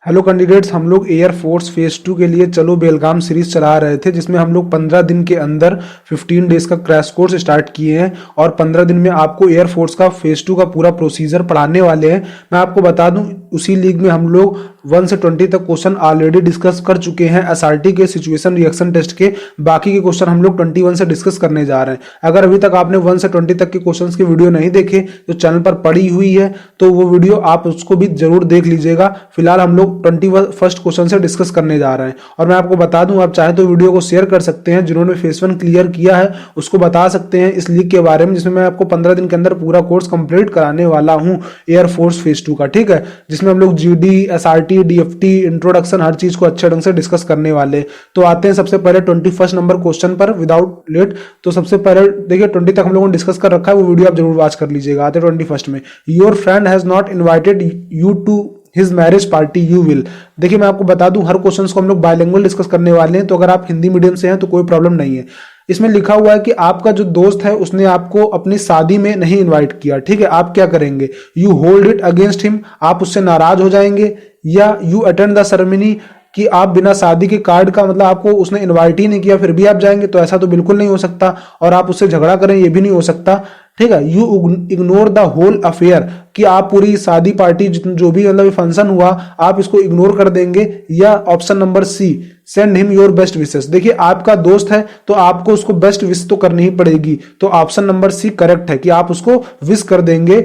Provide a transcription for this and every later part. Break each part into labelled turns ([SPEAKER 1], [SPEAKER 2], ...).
[SPEAKER 1] Hello candidates, हम लोग air force phase 2 के लिए चलो बेलगाम सीरीज चला रहे थे, जिसमें हम लोग 15 दिन के अंदर 15 डेज का क्रैश कोर्स स्टार्ट किए हैं और 15 दिन में आपको एयर फोर्स का फेज 2 का पूरा प्रोसीजर पढ़ाने वाले हैं। मैं आपको बता दूं, उसी लीग में हम लोग 1 से 20 तक क्वेश्चन ऑलरेडी डिस्कस कर चुके हैं एसआरटी के सिचुएशन रिएक्शन टेस्ट के। बाकी के क्वेश्चन हम लोग 21 से डिस्कस करने जा रहे हैं। अगर अभी तक आपने 1 से 20 तक के क्वेश्चंस की वीडियो नहीं देखे तो चैनल पर पड़ी हुई है, तो वो वीडियो आप उसको भी जरूर देख लीजिएगा। फिलहाल हम लोग 21st क्वेश्चन से डिस्कस करने जा रहे हैं। और मैं आपको बता दूं, आप चाहे तो वीडियो को शेयर कर सकते हैं, जिन्होंने फेज 1 क्लियर किया है उसको बता सकते हैं इस लीग के बारे में, जिसमें मैं आपको 15 दिन के अंदर पूरा कोर्स कंप्लीट कराने वाला हूं एयरफोर्स फेज 2 का। ठीक है, जिसमें हम लोग जीडी, एसआरटी, डीएफटी, इंट्रोडक्शन, हर चीज को अच्छे ढंग से डिस्कस करने वाले। तो आते हैं सबसे पहले 21 नंबर क्वेश्चन पर विदाउट लेट। तो सबसे पहले देखिए, 20 तक हम लोगों ने डिस्कस कर रखा है, वो वीडियो आप जरूर वॉच कर लीजिएगा। आते हैं 21 में। Your friend has not invited you to his marriage party, you will. देखिए, मैं आपको बता दूं, हर क्वेश्चन को हम लोग बायलिंगुअल डिस्कस करने वाले हैं, तो अगर आप हिंदी मीडियम से हैं तो कोई प्रॉब्लम नहीं है। इसमें लिखा हुआ है कि आपका जो दोस्त है उसने आपको अपनी शादी में नहीं इनवाइट किया। ठीक है, आप क्या करेंगे? You hold it against him, आप उससे नाराज हो जाएंगे, या यू अटेंड द सेरेमनी, कि आप बिना शादी के कार्ड का, मतलब आपको उसने इनवाइट ही नहीं किया फिर भी आप जाएंगे, तो ऐसा तो बिल्कुल नहीं हो सकता। और आप उससे झगड़ा करें, ये भी नहीं हो सकता। ठीक है, you ignore the whole affair, कि आप पूरी शादी पार्टी जो भी मतलब फंक्शन हुआ आप इसको इग्नोर कर देंगे। या option number C, send him your best wishes. देखिए, आपका दोस्त है तो आपको उसको बेस्ट विश तो करनी ही पड़ेगी, तो ऑप्शन नंबर सी करेक्ट है कि आप उसको विश कर देंगे।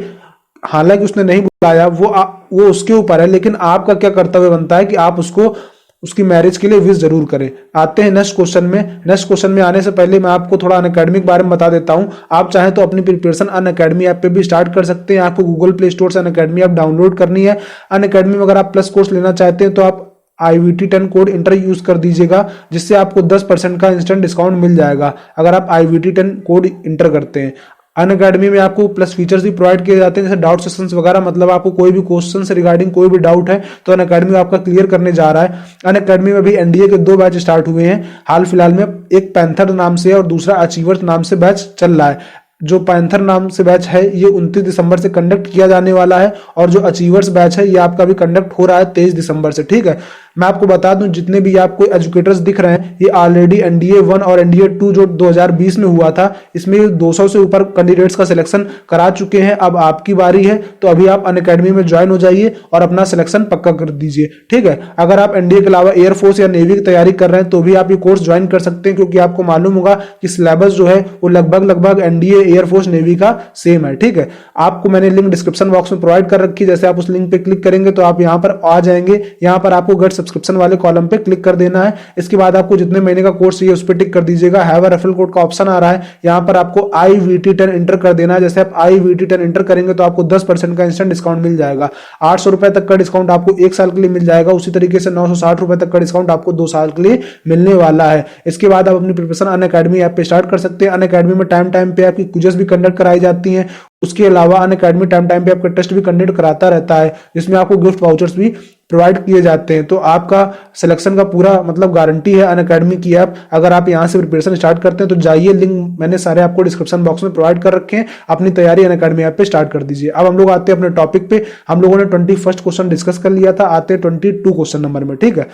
[SPEAKER 1] हालांकि उसने नहीं बुलाया, वो उसके ऊपर है, लेकिन आपका क्या कर्तव्य बनता है कि आप उसको उसकी मैरिज के लिए विश जरूर करें। आते हैं नेक्स्ट क्वेश्चन में। नेक्स्ट क्वेश्चन में आने से पहले मैं आपको थोड़ा अनअकैडमी के बारे में बता देता हूं। आप चाहें तो अपनी प्रिपरेशन अनअकैडमी ऐप पे भी स्टार्ट कर सकते हैं। आपको गूगल प्ले स्टोर से अनअकैडमी ऐप डाउनलोड करनी है। अनअकैडमी में अगर आप प्लस कोर्स लेना चाहते हैं तो आप IVT10 कोड इंटर यूज कर दीजिएगा, जिससे आपको 10% का इंस्टेंट डिस्काउंट मिल जाएगा अगर आप IVT10 कोड इंटर करते हैं। अनअकैडमी में आपको प्लस फीचर्स भी प्रोवाइड किए जाते हैं, जैसे डाउट सेशंस वगैरह। मतलब आपको कोई भी क्वेश्चन से रिगार्डिंग कोई भी डाउट है तो अनअकैडमी आपका क्लियर करने जा रहा है। अनअकैडमी में भी एनडीए के 2 बैच स्टार्ट हुए हैं हाल फिलहाल में। एक पैंथर नाम से और दूसरा अचीवर्स नाम से बैच चल रहा है। जो पैंथर नाम से बैच है ये 29 दिसंबर से कंडक्ट किया जाने वाला है, और जो अचीवर्स बैच है ये आपका भी कंडक्ट हो रहा है 23 दिसंबर से। ठीक है, मैं आपको बता दूं, जितने भी आपको एजुकेटर्स दिख रहे हैं ये ऑलरेडी एनडीए 1 और एनडीए 2 जो 2020 में हुआ था, इसमें 200 से ऊपर कैंडिडेट्स का सिलेक्शन करा चुके हैं। अब आपकी बारी है, तो अभी आप अनअकैडमी में ज्वाइन हो जाइए और अपना सिलेक्शन पक्का कर दीजिए। ठीक है, अगर आप एनडीए के अलावा एयरफोर्स या नेवी की तैयारी कर रहे हैं तो भी आप ये कोर्स ज्वाइन कर सकते हैं, क्योंकि आपको मालूम होगा कि सिलेबस जो है वो लगभग एनडीए, एयरफोर्स, नेवी का सेम है। ठीक है, आपको मैंने लिंक डिस्क्रिप्शन बॉक्स में प्रोवाइड कर रखी है। जैसे आप उस लिंक पे क्लिक करेंगे तो आप यहाँ पर आ जाएंगे। यहाँ पर आपको गेट सब्सक्रिप्शन वाले कॉलम पे क्लिक कर देना है। इसके बाद आपको जितने महीने का कोर्स चाहिए उस पर टिक कर दीजिएगा। हैव अ रेफरल कोड का ऑप्शन आ रहा है, यहाँ पर आपको IVT10 एंटर कर देना है। जैसे आप IVT10 एंटर करेंगे तो आपको 10% का इंस्टेंट डिस्काउंट मिल जाएगा। 800 रुपए तक का डिस्काउंट आपको 1 साल के लिए मिल जाएगा। उसी तरीके से 960 रुपए तक का डिस्काउंट आपको 2 साल के लिए मिलने वाला है। इसके बाद आप अपनी प्रिपरेशन अनअकैडमी ऐप पे स्टार्ट कर सकते हैं। अनअकैडमी में टाइम पे आपकी क्विज़ेस भी कंडक्ट कराई जाती हैं। उसके अलावा अनअकैडमी टाइम पे आपका टेस्ट भी कंडक्ट कराता रहता है, जिसमें आपको गिफ्ट वाउचर्स भी प्रोवाइड किए जाते हैं। तो आपका सिलेक्शन का पूरा मतलब गारंटी है अनअकैडमी की ऐप। अगर आप यहां से प्रिपरेशन स्टार्ट करते हैं तो जाइए, लिंक मैंने सारे आपको डिस्क्रिप्शन बॉक्स में प्रोवाइड कर रखे हैं। अपनी तैयारी अनअकैडमी ऐप पे स्टार्ट कर दीजिए। अब हम लोग आते हैं अपने टॉपिक पे। हम लोगों ने 21st क्वेश्चन डिस्कस कर लिया था। आते हैं 22 क्वेश्चन नंबर में। ठीक है,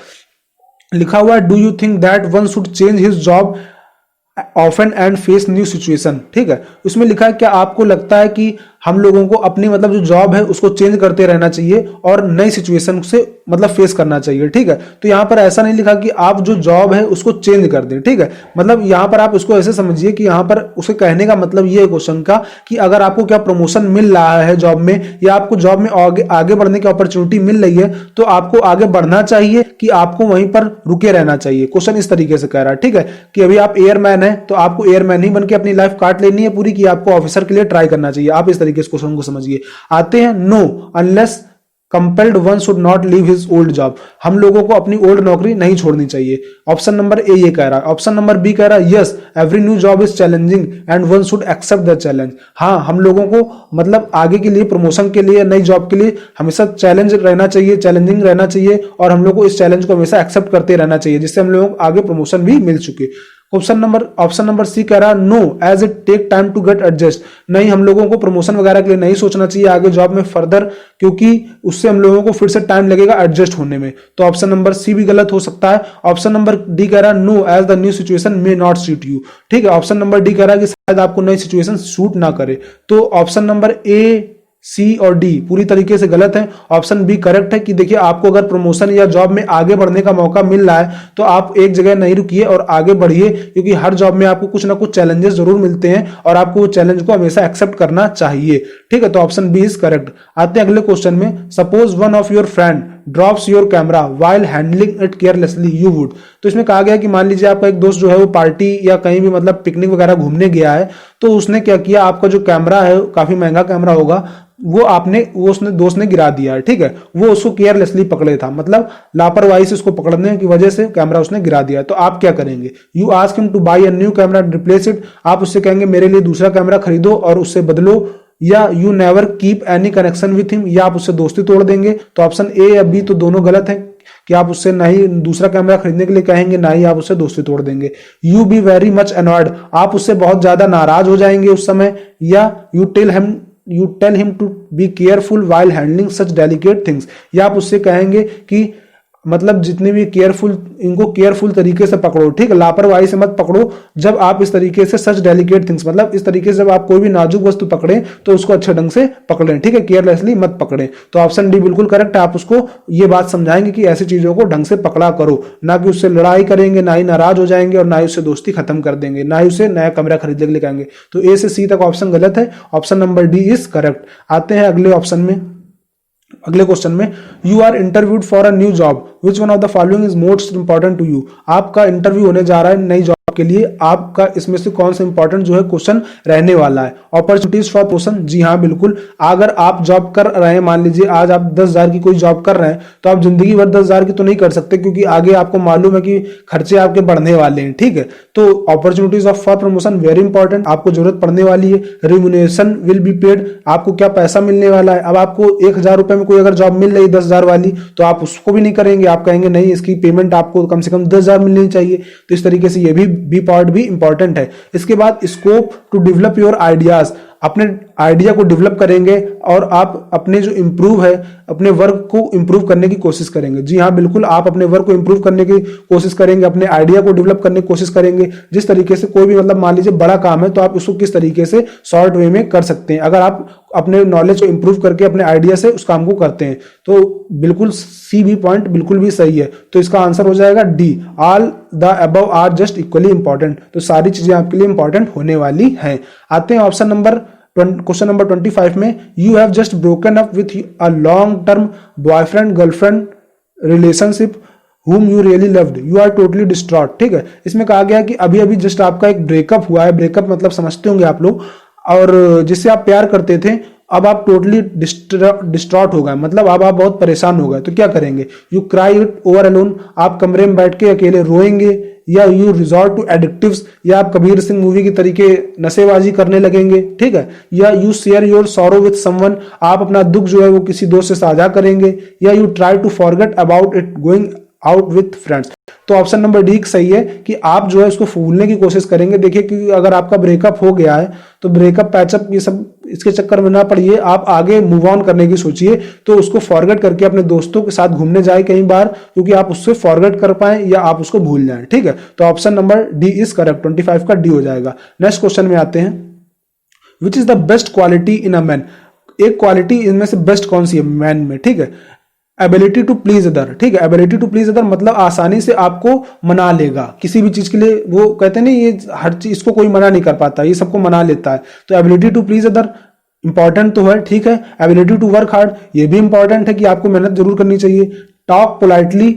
[SPEAKER 1] लिखा हुआ है, do you think that one should change his job often and face new situation. ठीक है, उसमें लिखा है, क्या आपको लगता है कि हम लोगों को अपनी मतलब जो जॉब है उसको चेंज करते रहना चाहिए और नई सिचुएशन से मतलब फेस करना चाहिए। ठीक है, तो यहां पर ऐसा नहीं लिखा कि आप जो जॉब है उसको चेंज कर दें। ठीक है, मतलब यहां पर आप उसको ऐसे समझिए कि यहां पर उसे कहने का मतलब ये है क्वेश्चन का कि अगर आपको क्या प्रमोशन मिल रहा है जॉब में, या आपको जॉब में आगे बढ़ने की अपॉर्चुनिटी मिल रही है, तो आपको आगे बढ़ना चाहिए कि आपको वहीं पर रुके रहना चाहिए। क्वेश्चन इस तरीके से कह रहा है। ठीक है, कि अभी आप एयरमैन है तो आपको एयरमैन ही बन के अपनी लाइफ काट लेनी है पूरी, कि आपको ऑफिसर के लिए ट्राई करना चाहिए। आप इस तरीके से क्वेश्चन को समझिए। आते हैं, know unless compelled one should not leave his old job. हम लोगों को अपनी ओल्ड नौकरी नहीं छोड़नी चाहिए। ऑप्शन नंबर ए ये कह रहा है। ऑप्शन नंबर बी कह रहा है, yes every new job is challenging and one should accept the challenge. हाँ, हम लोगों को मतलब आगे के लिए, प्रमोशन के लिए, नई जॉब के लिए हमेशा चैलेंज रहना चाहिए, चैलेंजिंग रहना चाहिए, और हम लोग को इस चैलेंज को हमेशा एक्सेप्ट करते रहना चाहिए, जिससे हम लोगों को आगे प्रमोशन भी मिल चुके। ऑप्शन नंबर सी कह रहा है no as it take time to get adjust, नहीं हम लोगों को प्रमोशन वगैरह के लिए नहीं सोचना चाहिए आगे जॉब में फर्दर, क्योंकि उससे हम लोगों को फिर से टाइम लगेगा एडजस्ट होने में। तो ऑप्शन नंबर सी भी गलत हो सकता है। ऑप्शन नंबर डी कह रहा है no as the new situation may not suit you, ठीक है, ऑप्शन नंबर डी कह रहा है कि शायद आपको नई सिचुएशन सूट ना करे। तो ऑप्शन नंबर ए, सी और डी पूरी तरीके से गलत है। ऑप्शन बी करेक्ट है कि देखिए आपको अगर प्रमोशन या जॉब में आगे बढ़ने का मौका मिल रहा है तो आप एक जगह नहीं रुकिए और आगे बढ़िए, क्योंकि हर जॉब में आपको कुछ ना कुछ चैलेंजेस जरूर मिलते हैं और आपको वो चैलेंज को हमेशा एक्सेप्ट करना चाहिए, ठीक है। तो ऑप्शन बी इज करेक्ट। आते हैं अगले क्वेश्चन में। Suppose one of your friend drops your camera while handling it carelessly you would. तो इसमें कहा गया कि मान लीजिए आपका एक दोस्त जो है वो पार्टी या कहीं भी मतलब पिकनिक वगैरह घूमने गया है, तो उसने क्या किया, आपका जो कैमरा है काफी महंगा कैमरा होगा, वो उसने दोस्त ने गिरा दिया है, ठीक है, वो उसको केयरलेसली पकड़े था, मतलब लापरवाही से उसको पकड़ने की वजह से कैमरा उसने गिरा दिया। तो आप क्या करेंगे? You ask him to buy a new camera replace it, आप उससे कहेंगे मेरे लिए दूसरा कैमरा खरीदो और उससे बदलो, या you never keep any connection with him, या आप उससे दोस्ती तोड़ देंगे। तो ऑप्शन ए या बी तो दोनों गलत है कि आप उससे ना ही दूसरा कैमरा खरीदने के लिए कहेंगे ना ही आप उससे दोस्ती तोड़ देंगे। You be very much annoyed, आप उससे बहुत ज्यादा नाराज हो जाएंगे उस समय, या you tell him to be careful while handling such delicate things, या आप उससे कहेंगे कि मतलब जितने भी इनको केयरफुल तरीके से पकड़ो, ठीक है, लापरवाही से मत पकड़ो। जब आप इस तरीके से सच डेलिकेट थिंग्स, मतलब इस तरीके से जब आप कोई भी नाजुक वस्तु पकड़ें तो उसको अच्छे ढंग से पकड़ें, ठीक है, केयरलेसली मत पकड़ें। तो ऑप्शन डी बिल्कुल करेक्ट है। आप उसको ये बात समझाएंगे कि ऐसी चीजों को ढंग से पकड़ा करो, ना कि उससे लड़ाई करेंगे, ना ही नाराज हो जाएंगे और ना ही उससे दोस्ती खत्म कर देंगे, ना ही उसे नया कैमरा खरीदने के लिए कहेंगे। तो ए से सी तक ऑप्शन गलत है, option number D is correct. आते हैं अगले ऑप्शन में, अगले क्वेश्चन में। You are interviewed for a new job, which one of the following is most important to you. आपका इंटरव्यू होने जा रहा है नई जॉब के लिए, आपका इसमें से कौन सा इंपॉर्टेंट जो है क्वेश्चन रहने वाला है? अपॉर्चुनिटीज फॉर प्रमोशन, जी हाँ बिल्कुल। अगर आप जॉब कर रहे हैं, मान लीजिए आज आप 10,000 की कोई जॉब कर रहे हैं, तो आप जिंदगी भर 10,000 की तो नहीं कर सकते, क्योंकि आगे आपको मालूम है कि खर्चे आपके बढ़ने वाले हैं, ठीक है। तो opportunities of for promotion very important, आपको जरूरत पड़ने वाली है। रिम्यूनरेशन विल बी पेड, आपको क्या पैसा मिलने वाला है। अब आपको 1,000 रुपए में कोई अगर जॉब मिल रही 10,000 वाली, तो आप उसको भी नहीं करेंगे, आप कहेंगे नहीं इसकी पेमेंट आपको कम से कम 10,000 मिलनी चाहिए। तो इस तरीके से ये भी पार्ट भी इंपॉर्टेंट है। इसके बाद scope to develop your ideas, अपने आइडिया को डेवलप करेंगे और आप अपने जो इंप्रूव है अपने वर्क को इंप्रूव करने की कोशिश करेंगे। जी हाँ बिल्कुल, आप अपने वर्क को इंप्रूव करने की कोशिश करेंगे, अपने आइडिया को डेवलप करने की कोशिश करेंगे। जिस तरीके से कोई भी मतलब मान लीजिए बड़ा काम है, तो आप उसको किस तरीके से शॉर्ट वे में कर सकते हैं, अगर आप अपने नॉलेज को इंप्रूव करके अपने आइडिया से उस काम को करते हैं। तो बिल्कुल सी भी पॉइंट बिल्कुल भी सही है। तो इसका आंसर हो जाएगा D, all the above are just equally important. तो सारी चीजें आपके लिए इंपॉर्टेंट होने वाली हैं। आते हैं ऑप्शन नंबर क्वेश्चन नंबर 25 में। You have just broken up with a long term boyfriend girlfriend relationship whom you really loved, you are totally distraught, ठीक है। इसमें कहा गया कि अभी अभी जस्ट आपका एक ब्रेकअप हुआ है, ब्रेकअप मतलब समझते होंगे आप लोग, और जिससे आप प्यार करते थे अब आप टोटली डिस्ट्रॉट हो गए, मतलब अब आप बहुत परेशान हो गए। तो क्या करेंगे? You cry it over alone, आप कमरे में बैठ के अकेले रोएंगे, या यू रिजॉर्ट टू एडिक्टिव्स, या आप कबीर सिंह मूवी के तरीके नशेबाजी करने लगेंगे, ठीक है, या you share your sorrow with someone, आप अपना दुख जो है वो किसी दोस्त से साझा करेंगे, या you try to forget about it going out with friends. तो ऑप्शन नंबर डी सही है कि आप जो है इसको भूलने की कोशिश करेंगे। देखिए कि अगर आपका ब्रेकअप हो गया है तो ब्रेकअप पैचअप ये सब इसके चक्कर में ना पड़िए, आप आगे मूव ऑन करने की सोचिए। तो उसको फॉरगेट करके अपने दोस्तों के साथ घूमने जाए कई बार, क्योंकि आप उससे फॉरगेट कर पाए या आप उसको भूल जाए, ठीक है। तो option number D is correct, 25 का डी हो जाएगा। नेक्स्ट क्वेश्चन में आते हैं। Which is the best quality in a man, एक क्वालिटी इनमें से बेस्ट कौन सी है मैन में, ठीक है। एबिलिटी टू प्लीज अदर, ठीक है, एबिलिटी टू प्लीज अदर मतलब आसानी से आपको मना लेगा किसी भी चीज के लिए। वो कहते हैं नहीं ये हर चीज इसको कोई मना नहीं कर पाता, ये सबको मना लेता है। तो ability to please other important तो है, ठीक है। एबिलिटी टू वर्क हार्ड ये भी इंपॉर्टेंट है कि आपको मेहनत जरूर करनी चाहिए। टॉक पोलाइटली,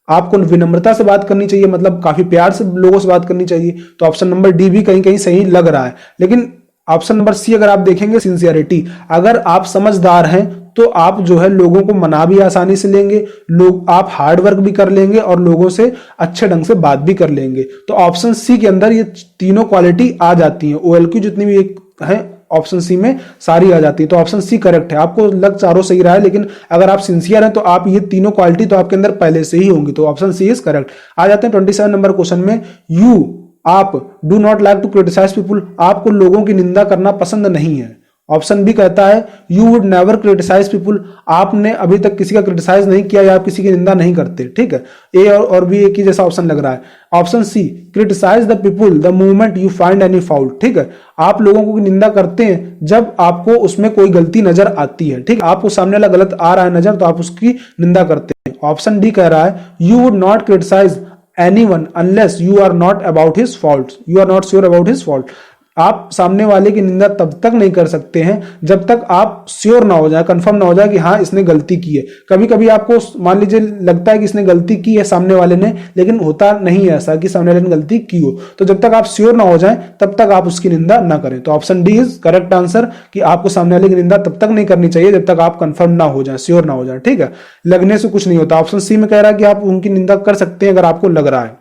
[SPEAKER 1] आपको विनम्रता से बात करनी चाहिए, मतलब काफी प्यार से लोगों से बात करनी चाहिए। तो ऑप्शन नंबर डी भी कहीं कहीं सही लग रहा है। लेकिन ऑप्शन नंबर सी अगर आप देखेंगे सिंसियरिटी, अगर आप समझदार हैं तो आप जो है लोगों को मना भी आसानी से लेंगे, लोग आप हार्ड वर्क भी कर लेंगे और लोगों से अच्छे ढंग से बात भी कर लेंगे। तो ऑप्शन सी के अंदर ये तीनों क्वालिटी आ जाती हैं, OLQ जितनी भी एक है ऑप्शन सी में सारी आ जाती है। तो ऑप्शन सी करेक्ट है। आपको लग चारों सही रहा है, लेकिन अगर आप सिंसियर हैं तो आप ये तीनों क्वालिटी तो आपके अंदर पहले से ही होंगी। तो ऑप्शन सी इज करेक्ट। आ जाते हैं 27 नंबर क्वेश्चन में। यू आप do not like to criticise people, आपको लोगों की निंदा करना पसंद नहीं है। ऑप्शन बी कहता है you would never criticise people, आपने अभी तक किसी का क्रिटिसाइज नहीं किया या आप किसी की निंदा नहीं करते। ठीक है, ए और बी एक ही जैसा ऑप्शन लग रहा है। Option C criticise the people the moment you find any fault, ठीक है, आप लोगों को निंदा करते हैं जब आपको उसमें कोई गलती नजर आती है। ठीक है, आपको सामने वाला गलत आ रहा है नजर तो आप उसकी निंदा करते हैं। ऑप्शन डी कह रहा है you would not criticise anyone unless you are not about his faults, you are not sure about his fault, आप सामने वाले की निंदा तब तक नहीं कर सकते हैं जब तक आप श्योर ना हो जाए, कंफर्म ना हो जाए कि हाँ इसने गलती की है। कभी कभी आपको मान लीजिए लगता है कि इसने गलती की है सामने वाले ने, लेकिन होता नहीं है ऐसा कि सामने वाले ने गलती की हो। तो जब तक आप श्योर ना हो जाए तब तक आप उसकी निंदा ना करें। तो option D is correct answer कि आपको सामने वाले की निंदा तब तक नहीं करनी चाहिए जब तक आप कंफर्म ना हो जाए, श्योर ना हो जाए। ठीक है, लगने से कुछ नहीं होता। ऑप्शन सी में कह रहा है कि आप उनकी निंदा कर सकते हैं अगर आपको लग रहा है,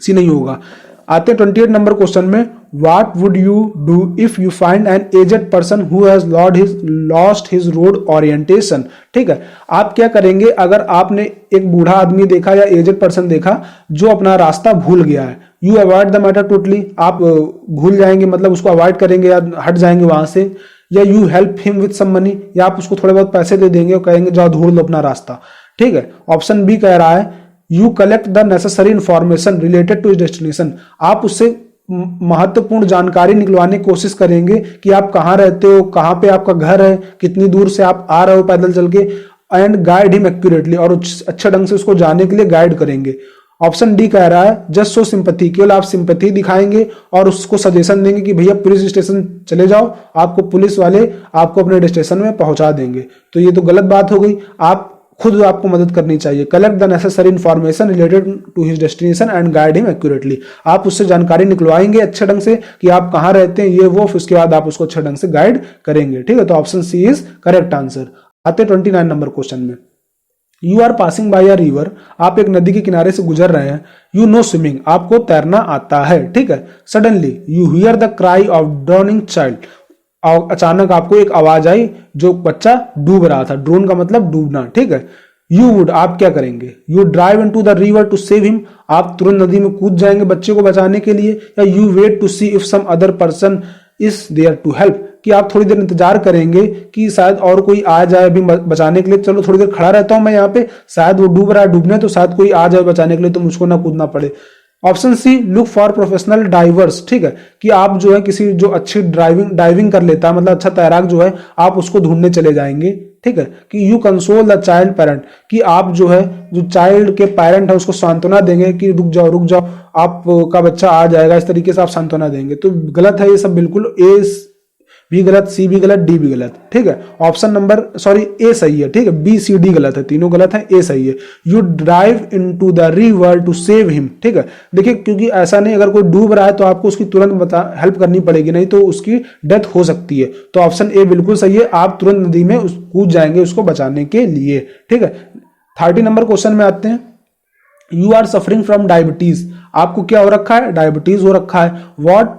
[SPEAKER 1] सी नहीं होगा। आते 28 नंबर क्वेश्चन में, what would you do if you find an aged person who has lost his road orientation. ठीक है, आप क्या करेंगे अगर आपने एक बूढ़ा आदमी देखा या एजेड पर्सन देखा जो अपना रास्ता भूल गया है। You avoid the matter totally, आप भूल जाएंगे मतलब उसको अवॉइड करेंगे या हट जाएंगे वहां से, या you help him with some money, या आप उसको थोड़े बहुत पैसे दे देंगे और कहेंगे जाओ ढूंढ लो अपना रास्ता। ठीक है, ऑप्शन बी कह रहा है you collect the necessary information related to destination, आप उससे महत्वपूर्ण जानकारी निकलवाने की कोशिश करेंगे कि आप कहाँ रहते हो, कहाँ पे आपका घर है, कितनी दूर से आप आ रहे हो पैदल चल के, एंड गाइड हिम एक्यूरेटली, और अच्छे ढंग से उसको जाने के लिए गाइड करेंगे। ऑप्शन डी कह रहा है जस्ट सो सिंपैथी, केवल आप सिंपैथी दिखाएंगे और उसको सजेशन देंगे कि भैया पुलिस स्टेशन चले जाओ, आपको पुलिस वाले आपको अपने डेस्टिनेशन में पहुंचा देंगे। तो ये तो गलत बात हो गई, आप खुद आपको मदद करनी चाहिए। Collect the necessary information related to his destination and guide him accurately, आप उससे जानकारी निकलवाएंगे अच्छे ढंग से कि आप कहाँ रहते हैं ये वो, उसके बाद आप उसको अच्छे ढंग से गाइड करेंगे। ठीक है, तो option C is correct answer. आते 29 नंबर क्वेश्चन में, you are passing by a river, आप एक नदी के किनारे से गुजर रहे हैं। यू नो स्विमिंग, आपको तैरना आता है। ठीक है, suddenly you here the cry of droning child, और अचानक आपको एक आवाज आई जो बच्चा डूब रहा था, ड्रोन का मतलब डूबना। ठीक है, यू वुड, आप क्या करेंगे, you drive into the river to save him, आप तुरंत नदी में कूद जाएंगे बच्चे को बचाने के लिए, या you wait to see if some other person is there to help, कि आप थोड़ी देर इंतजार करेंगे कि शायद और कोई आ जाए अभी बचाने के लिए, चलो थोड़ी देर खड़ा रहता हूं मैं यहाँ पे, शायद वो डूब रहा है डूबने, तो शायद कोई आ जाए बचाने के लिए तो मुझको ना कूदना पड़े। Option C look for professional divers, ठीक है, कि आप जो है किसी जो अच्छी डाइविंग कर लेता है, मतलब अच्छा तैराक जो है, आप उसको ढूंढने चले जाएंगे। ठीक है, कि you console the child parent, कि आप जो है जो चाइल्ड के पेरेंट है उसको सांत्वना देंगे कि रुक जाओ आपका बच्चा आ जाएगा, इस तरीके से आप सांत्वना देंगे। तो गलत है ये सब बिल्कुल, ए भी गलत, सी भी गलत, डी भी गलत। ठीक है, ऑप्शन नंबर ए सही है। ठीक है, बी सी डी गलत है, तीनों गलत है, ए सही है। You drive into the river to save him. ठीक है, देखिए क्योंकि ऐसा नहीं, अगर कोई डूब रहा है तो आपको उसकी तुरंत हेल्प करनी पड़ेगी, नहीं तो उसकी डेथ हो सकती है। तो ऑप्शन ए बिल्कुल सही है, आप तुरंत नदी में कूद जाएंगे उसको बचाने के लिए। ठीक है, 30 नंबर क्वेश्चन में आते हैं। You are suffering from diabetes, आपको क्या हो रखा है, डायबिटीज हो रखा है। What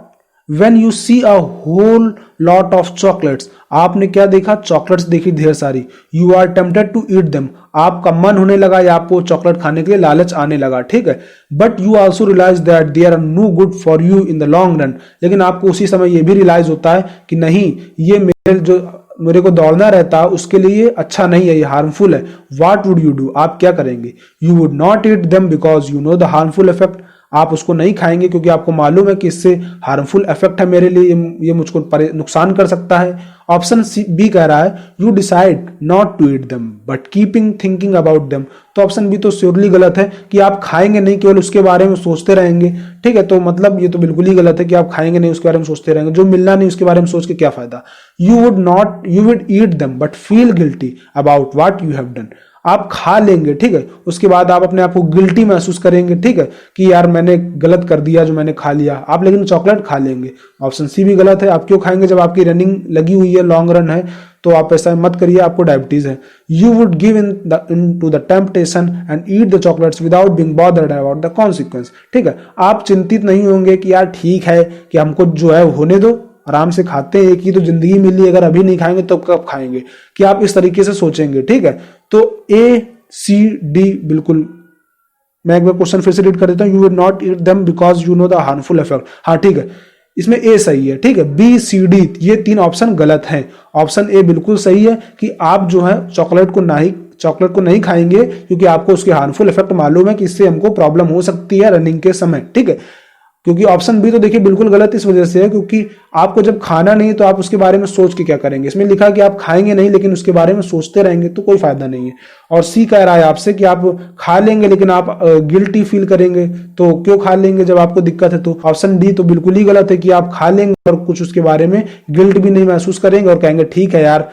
[SPEAKER 1] When you see a whole lot of chocolates, आपने क्या देखा, चॉकलेट्स देखी ढेर सारी। You are tempted to eat them, आपका मन होने लगा या आपको चॉकलेट खाने के लिए लालच आने लगा। ठीक है, But you also realize that they are no good for you in the long run, लेकिन आपको उसी समय ये भी रियलाइज होता है कि नहीं, ये मेरे को दौड़ना रहता है उसके लिए अच्छा नहीं है, ये हार्मफुल है। What would you do, आप क्या करेंगे। You would not eat them because you know the harmful effect, आप उसको नहीं खाएंगे क्योंकि आपको मालूम है कि इससे हार्मफुल इफेक्ट है मेरे लिए, ये मुझको नुकसान कर सकता है। ऑप्शन बी कह रहा है you decide not to eat them but keeping thinking about them, तो ऑप्शन बी तो श्योरली गलत है कि आप खाएंगे नहीं, केवल उसके बारे में सोचते रहेंगे। ठीक है, तो मतलब ये तो बिल्कुल ही गलत है कि आप खाएंगे नहीं उसके बारे में सोचते रहेंगे, जो मिलना नहीं उसके बारे में सोच के क्या फायदा। You would eat them but feel guilty about what you have done, आप खा लेंगे। ठीक है, उसके बाद आप अपने आप को गिल्टी महसूस करेंगे। ठीक है, कि यार मैंने गलत कर दिया जो मैंने खा लिया, आप लेकिन चॉकलेट खा लेंगे। ऑप्शन सी भी गलत है, आप क्यों खाएंगे जब आपकी रनिंग लगी हुई है, लॉन्ग रन है, तो आप ऐसा मत करिए, आपको डायबिटीज है। You would give in to the temptation and eat the chocolates without being bothered about the consequence. ठीक है, आप चिंतित नहीं होंगे कि यार ठीक है कि हमको जो है होने दो, आराम से खाते हैं, एक ही तो जिंदगी मिली, अगर अभी नहीं खाएंगे तो कब खाएंगे, कि आप इस तरीके से सोचेंगे। ठीक है, तो ए सी डी बिल्कुल मैं एक बार क्वेश्चन फिर से रीड कर देता हूँ, you will not eat them because you know the harmful effect. हाँ ठीक है, इसमें ए सही है, ठीक है। बी सी डी ये 3 ऑप्शन गलत हैं। ऑप्शन ए बिल्कुल सही है कि आप जो है चॉकलेट को नहीं खाएंगे क्योंकि आपको उसके हार्मफुल इफेक्ट मालूम है कि इससे हमको प्रॉब्लम हो सकती है रनिंग के समय, ठीक है। क्योंकि ऑप्शन बी तो देखिए बिल्कुल गलत इस वजह से है क्योंकि आपको जब खाना नहीं तो आप उसके बारे में सोच के क्या करेंगे। इसमें लिखा कि आप खाएंगे नहीं लेकिन उसके बारे में सोचते रहेंगे तो कोई फायदा नहीं है। और सी कह रहा है आपसे कि आप खा लेंगे लेकिन आप गिल्टी फील करेंगे, तो क्यों खा लेंगे जब आपको दिक्कत है। तो ऑप्शन डी तो बिल्कुल ही गलत है कि आप खा लेंगे और कुछ उसके बारे में गिल्ट भी नहीं महसूस करेंगे और कहेंगे ठीक है यार,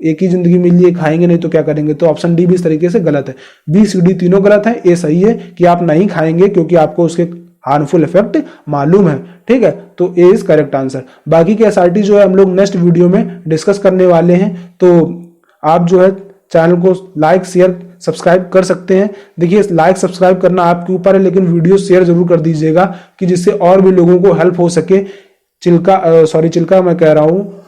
[SPEAKER 1] एक ही जिंदगी मिली है, खाएंगे नहीं तो क्या करेंगे। तो ऑप्शन डी भी इस तरीके से गलत है। बी सी डी तीनों गलत है। ए सही है कि आप नहीं खाएंगे क्योंकि आपको उसके हार्मफुल इफेक्ट मालूम है, ठीक है। तो ए इज करेक्ट आंसर। बाकी के एसआरटी जो है हम लोग नेक्स्ट वीडियो में डिस्कस करने वाले हैं, तो आप जो है चैनल को लाइक शेयर सब्सक्राइब कर सकते हैं। देखिए लाइक सब्सक्राइब करना आपके ऊपर है लेकिन वीडियो शेयर जरूर कर दीजिएगा कि जिससे और भी लोगों को हेल्प हो सके। चिल्का मैं कह रहा हूँ,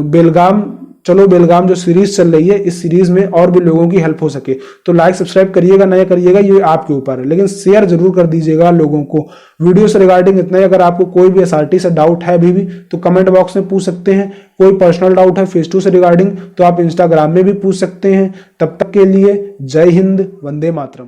[SPEAKER 1] बेलगाम चलो बेलगाम जो सीरीज चल रही है, इस सीरीज में और भी लोगों की हेल्प हो सके। तो लाइक सब्सक्राइब करिएगा नया करिएगा ये आपके ऊपर है, लेकिन शेयर जरूर कर दीजिएगा लोगों को। वीडियो से रिगार्डिंग इतना ही। अगर आपको कोई भी एसआरटी से डाउट है अभी भी तो कमेंट बॉक्स में पूछ सकते हैं। कोई पर्सनल डाउट है फेज 2 से रिगार्डिंग तो आप इंस्टाग्राम में भी पूछ सकते हैं। तब तक के लिए जय हिंद, वंदे मातरम।